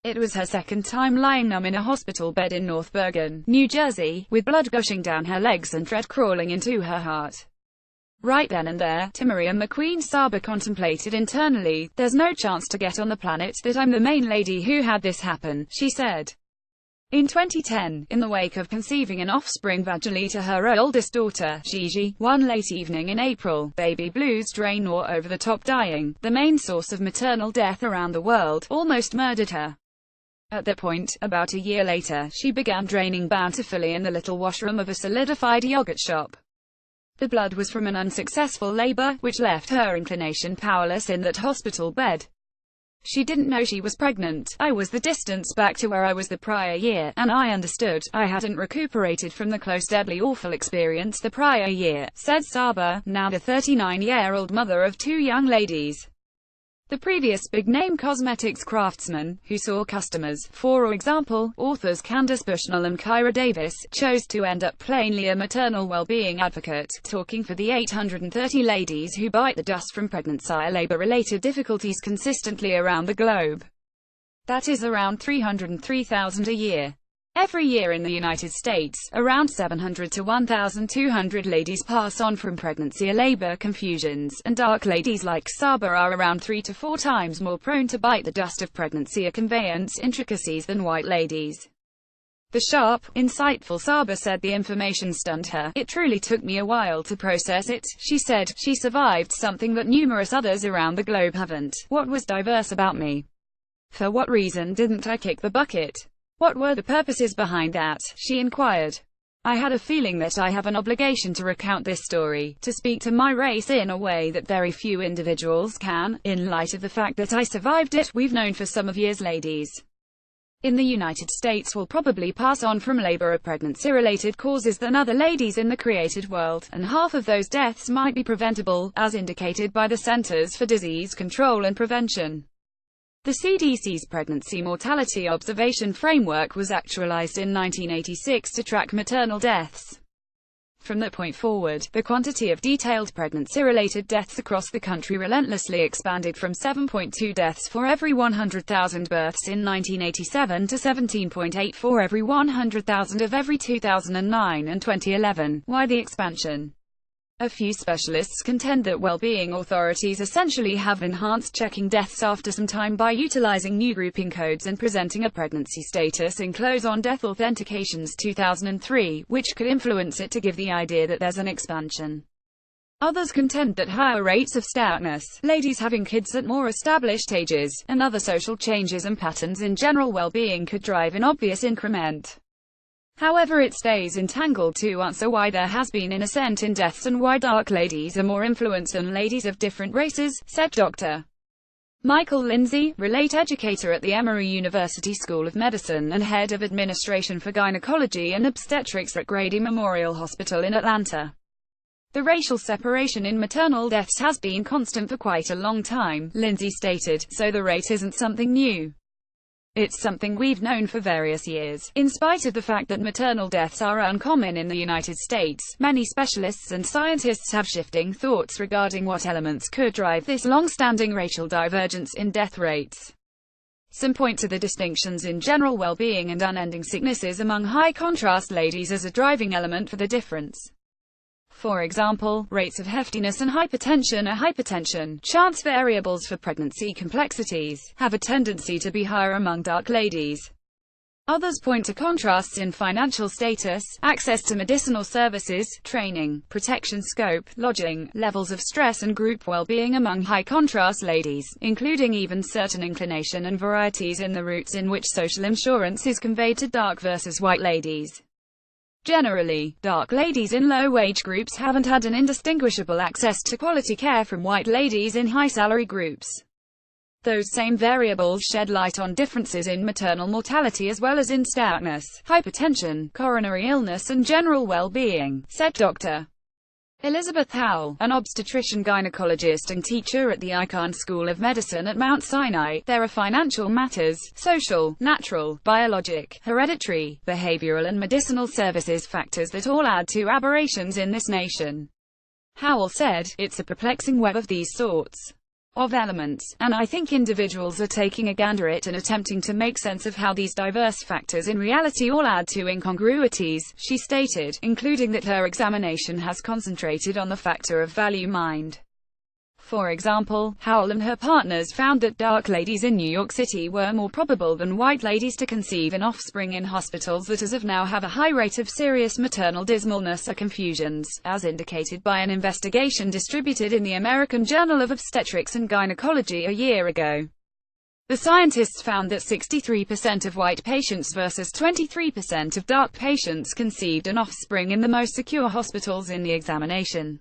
It was her second time lying numb in a hospital bed in North Bergen, New Jersey, with blood gushing down her legs and dread crawling into her heart. Right then and there, Timoria McQueen Saba contemplated internally, "There's no chance to get on the planet that I'm the main lady who had this happen," she said. In 2010, in the wake of conceiving an offspring vaginally to her oldest daughter, Gigi, one late evening in April, baby blues drain or over-the-top dying, the main source of maternal death around the world, almost murdered her. At that point, about a year later, she began draining bountifully in the little washroom of a solidified yogurt shop. The blood was from an unsuccessful labor, which left her inclination powerless in that hospital bed. She didn't know she was pregnant. "I was the distance back to where I was the prior year, and I understood. I hadn't recuperated from the close, deadly, awful experience the prior year," said Saba, now the 39-year-old mother of two young ladies. The previous big-name cosmetics craftsman, who saw customers, for example, authors Candace Bushnell and Kyra Davis, chose to end up plainly a maternal well-being advocate, talking for the 830 ladies who bite the dust from pregnancy or labor-related difficulties consistently around the globe. That is around 303,000 a year. Every year in the United States, around 700 to 1,200 ladies pass on from pregnancy or labor confusions, and dark ladies like Saba are around 3 to 4 times more prone to bite the dust of pregnancy or conveyance intricacies than white ladies. The sharp, insightful Saba said the information stunned her. "It truly took me a while to process it," she said. "She survived something that numerous others around the globe haven't. What was diverse about me? For what reason didn't I kick the bucket? What were the purposes behind that?" she inquired. "I had a feeling that I have an obligation to recount this story, to speak to my race in a way that very few individuals can, in light of the fact that I survived it. We've known for some of years ladies in the United States will probably pass on from labor or pregnancy-related causes than other ladies in the created world, and half of those deaths might be preventable, as indicated by the Centers for Disease Control and Prevention. The CDC's Pregnancy Mortality Observation Framework was actualized in 1986 to track maternal deaths. From that point forward, the quantity of detailed pregnancy-related deaths across the country relentlessly expanded from 7.2 deaths for every 100,000 births in 1987 to 17.8 for every 100,000 of every 2009 and 2011. Why the expansion? A few specialists contend that well-being authorities essentially have enhanced checking deaths after some time by utilizing new grouping codes and presenting a pregnancy status in close-on-death authentications 2003, which could influence it to give the idea that there's an expansion. Others contend that higher rates of stoutness, ladies having kids at more established ages, and other social changes and patterns in general well-being could drive an obvious increment. However, it stays entangled to answer why there has been an ascent in deaths and why dark ladies are more influenced than ladies of different races, said Dr. Michael Lindsay, relate educator at the Emory University School of Medicine and head of administration for gynecology and obstetrics at Grady Memorial Hospital in Atlanta. The racial separation in maternal deaths has been constant for quite a long time, Lindsay stated, so the rate isn't something new. It's something we've known for various years. In spite of the fact that maternal deaths are uncommon in the United States, many specialists and scientists have shifting thoughts regarding what elements could drive this long-standing racial divergence in death rates. Some point to the distinctions in general well-being and unending sicknesses among high-contrast ladies as a driving element for the difference. For example, rates of heftiness and hypertension or hypertension, chance variables for pregnancy complexities, have a tendency to be higher among dark ladies. Others point to contrasts in financial status, access to medicinal services, training, protection scope, lodging, levels of stress and group well-being among high-contrast ladies, including even certain inclination and varieties in the routes in which social insurance is conveyed to dark versus white ladies. Generally, dark ladies in low-wage groups haven't had an indistinguishable access to quality care from white ladies in high-salary groups. Those same variables shed light on differences in maternal mortality as well as in stoutness, hypertension, coronary illness and general well-being, said Dr. Elizabeth Howell, an obstetrician-gynecologist and teacher at the Icahn School of Medicine at Mount Sinai. There are financial matters, social, natural, biologic, hereditary, behavioral and medicinal services factors that all add to aberrations in this nation. Howell said, it's a perplexing web of these sorts. of elements, and I think individuals are taking a gander at it and attempting to make sense of how these diverse factors in reality all add to incongruities, she stated, including that her examination has concentrated on the factor of value mind. For example, Howell and her partners found that dark ladies in New York City were more probable than white ladies to conceive an offspring in hospitals that as of now have a high rate of serious maternal dismalness or confusions, as indicated by an investigation distributed in the American Journal of Obstetrics and Gynecology a year ago. The scientists found that 63% of white patients versus 23% of dark patients conceived an offspring in the most secure hospitals in the examination.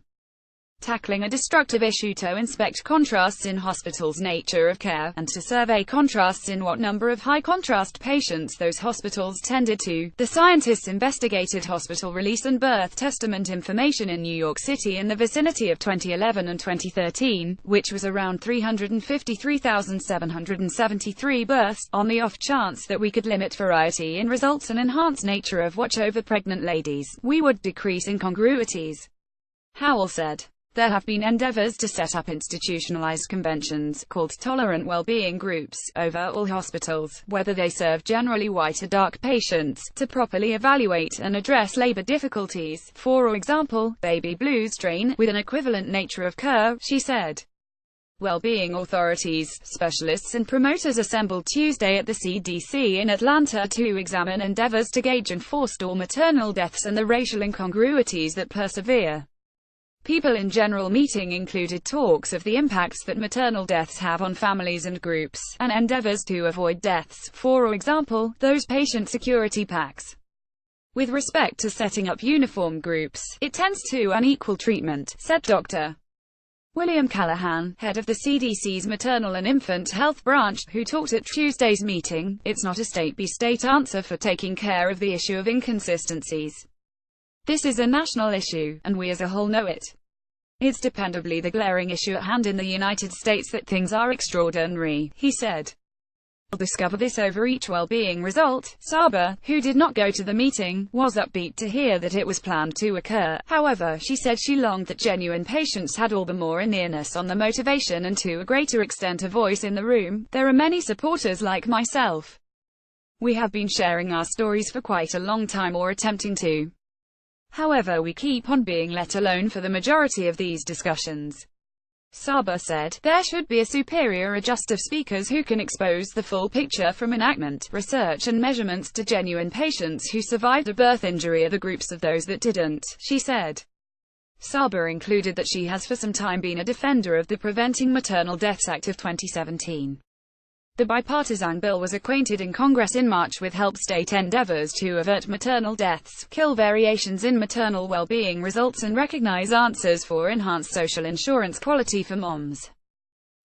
Tackling a destructive issue to inspect contrasts in hospitals' nature of care, and to survey contrasts in what number of high-contrast patients those hospitals tended to. The scientists investigated hospital release and birth testament information in New York City in the vicinity of 2011 and 2013, which was around 353,773 births, on the off chance that we could limit variety in results and enhance nature of watch over pregnant ladies, we would decrease incongruities. Howell said. There have been endeavors to set up institutionalized conventions, called tolerant well-being groups, over all hospitals, whether they serve generally white or dark patients, to properly evaluate and address labor difficulties, for example, baby blues strain, with an equivalent nature of care, she said. Well-being authorities, specialists and promoters assembled Tuesday at the CDC in Atlanta to examine endeavors to gauge and forestall maternal deaths and the racial incongruities that persevere. People in general meeting included talks of the impacts that maternal deaths have on families and groups, and endeavors to avoid deaths, for example, those patient security packs. With respect to setting up uniform groups, it tends to unequal treatment, said Dr. William Callahan, head of the CDC's Maternal and Infant Health Branch, who talked at Tuesday's meeting. It's not a state-by-state answer for taking care of the issue of inconsistencies. This is a national issue, and we as a whole know it. It's dependably the glaring issue at hand in the United States that things are extraordinary, he said. We'll discover this over each well-being result. Saba, who did not go to the meeting, was upbeat to hear that it was planned to occur. However, she said she longed that genuine patients had all the more an earnest on the motivation and to a greater extent a voice in the room. There are many supporters like myself. We have been sharing our stories for quite a long time or attempting to. However, we keep on being let alone for the majority of these discussions. Saba said, there should be a superior adjust of speakers who can expose the full picture from enactment, research and measurements to genuine patients who survived a birth injury or the groups of those that didn't, she said. Saba included that she has for some time been a defender of the Preventing Maternal Deaths Act of 2017. The bipartisan bill was acquainted in Congress in March with help state endeavors to avert maternal deaths, kill variations in maternal well-being results and recognize answers for enhanced social insurance quality for moms.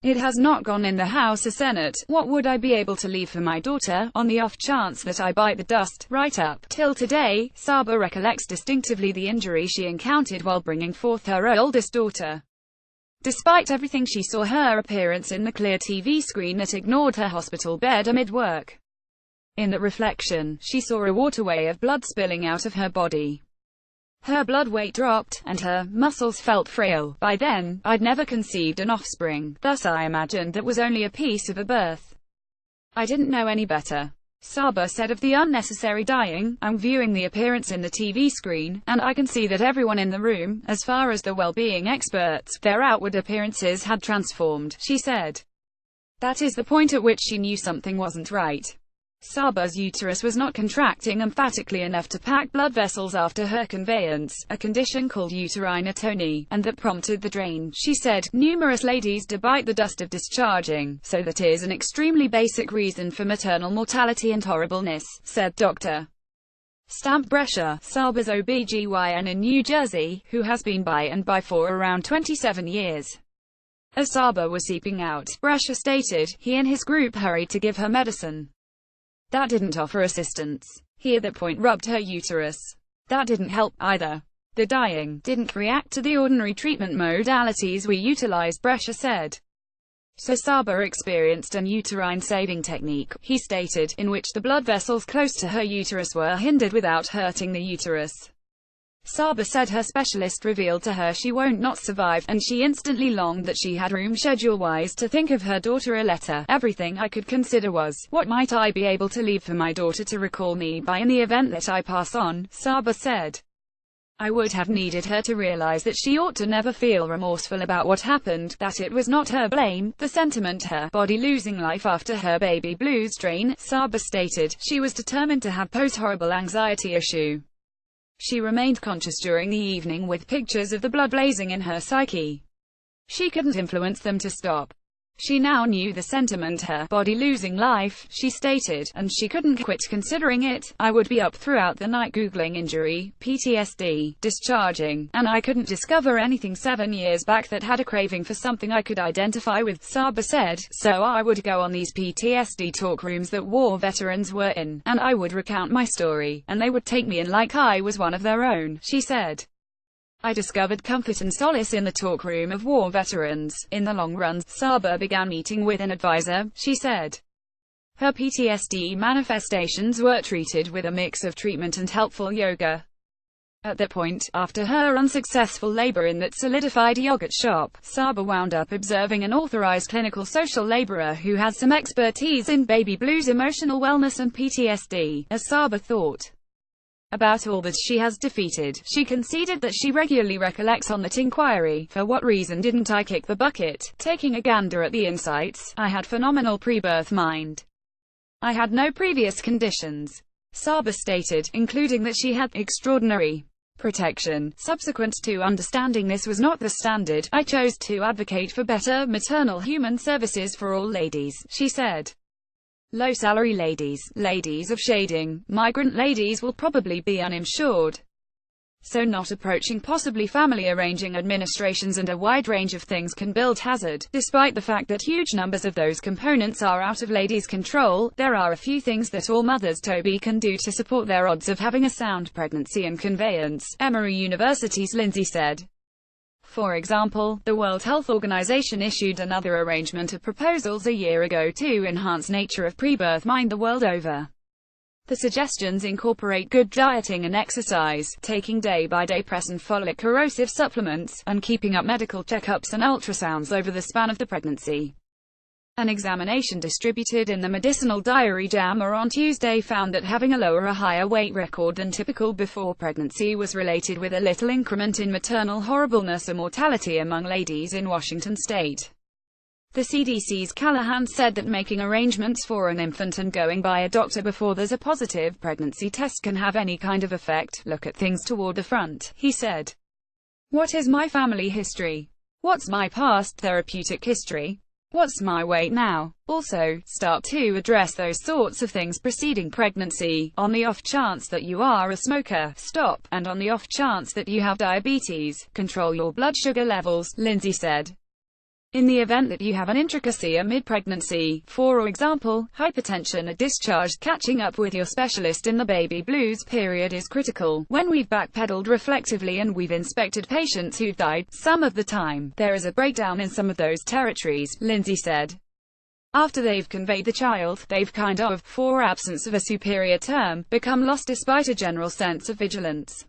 It has not gone in the House or Senate. What would I be able to leave for my daughter, on the off chance that I bite the dust? Right up till today, Saba recollects distinctively the injury she encountered while bringing forth her oldest daughter. Despite everything, she saw her appearance in the clear TV screen that ignored her hospital bed amid work. In that reflection, she saw a waterway of blood spilling out of her body. Her blood weight dropped, and her muscles felt frail. By then, I'd never conceived an offspring, thus I imagined that was only a piece of a birth. I didn't know any better. Saba said of the unnecessary dying, I'm viewing the appearance in the TV screen, and I can see that everyone in the room, as far as the well-being experts, their outward appearances had transformed, she said. That is the point at which she knew something wasn't right. Saba's uterus was not contracting emphatically enough to pack blood vessels after her conveyance, a condition called uterine atony, and that prompted the drain, she said. Numerous ladies bite the dust of discharging, so that is an extremely basic reason for maternal mortality and horribleness, said Dr. Stamp Brescia, Saba's OBGYN in New Jersey, who has been bi and bi for around 27 years. As Saba was seeping out, Brescia stated, he and his group hurried to give her medicine. That didn't offer assistance. He at that point rubbed her uterus. That didn't help, either. The dying didn't react to the ordinary treatment modalities we utilized, Brescia said. So Saba experienced an uterine saving technique, he stated, in which the blood vessels close to her uterus were hindered without hurting the uterus. Saba said her specialist revealed to her she won't not survive, and she instantly longed that she had room schedule-wise to think of her daughter a letter. Everything I could consider was, what might I be able to leave for my daughter to recall me by in the event that I pass on, Saba said. I would have needed her to realize that she ought to never feel remorseful about what happened, that it was not her blame, the sentiment her body losing life after her baby blues drain, Saba stated. She was determined to have post-horrible anxiety issue. She remained conscious during the evening with pictures of the blood blazing in her psyche. She couldn't influence them to stop. She now knew the sentiment her body losing life, she stated, and she couldn't quit considering it. I would be up throughout the night googling injury, PTSD, discharging, and I couldn't discover anything 7 years back that had a craving for something I could identify with, Saba said. So I would go on these PTSD talk rooms that war veterans were in, and I would recount my story, and they would take me in like I was one of their own, she said. I discovered comfort and solace in the talk room of war veterans. In the long run, Saba began meeting with an advisor, she said. Her PTSD manifestations were treated with a mix of treatment and helpful yoga. At that point, after her unsuccessful labor in that solidified yogurt shop, Saba wound up observing an authorized clinical social laborer who has some expertise in baby blues, emotional wellness and PTSD, as Saba thought about all that she has defeated. She conceded that she regularly recollects on that inquiry, for what reason didn't I kick the bucket? Taking a gander at the insights, I had phenomenal pre-birth mind. I had no previous conditions, Saba stated, including that she had extraordinary protection. Subsequent to understanding this was not the standard, I chose to advocate for better maternal human services for all ladies, she said. Low-salary ladies, ladies of shading, migrant ladies will probably be uninsured, so not approaching possibly family arranging administrations, and a wide range of things can build hazard. Despite the fact that huge numbers of those components are out of ladies' control, there are a few things that all mothers to be can do to support their odds of having a sound pregnancy and conveyance, Emory University's Lindsay said. For example, the World Health Organization issued another arrangement of proposals a year ago to enhance nature of pre-birth mind the world over. The suggestions incorporate good dieting and exercise, taking day-by-day press and folic corrosive supplements, and keeping up medical checkups and ultrasounds over the span of the pregnancy. An examination distributed in the Medicinal Diary JAMA on Tuesday found that having a lower or higher weight record than typical before pregnancy was related with a little increment in maternal horribleness or mortality among ladies in Washington state. The CDC's Callahan said that making arrangements for an infant and going by a doctor before there's a positive pregnancy test can have any kind of effect. Look at things toward the front, he said. What is my family history? What's my past therapeutic history? What's my weight now? Also, start to address those sorts of things preceding pregnancy. On the off chance that you are a smoker, stop, and on the off chance that you have diabetes, control your blood sugar levels, Lindsay said. In the event that you have an intricacy mid-pregnancy, for example, hypertension or discharge, catching up with your specialist in the baby blues period is critical. When we've backpedaled reflectively and we've inspected patients who've died, some of the time, there is a breakdown in some of those territories, Lindsay said. After they've conveyed the child, they've kind of, for absence of a superior term, become lost despite a general sense of vigilance.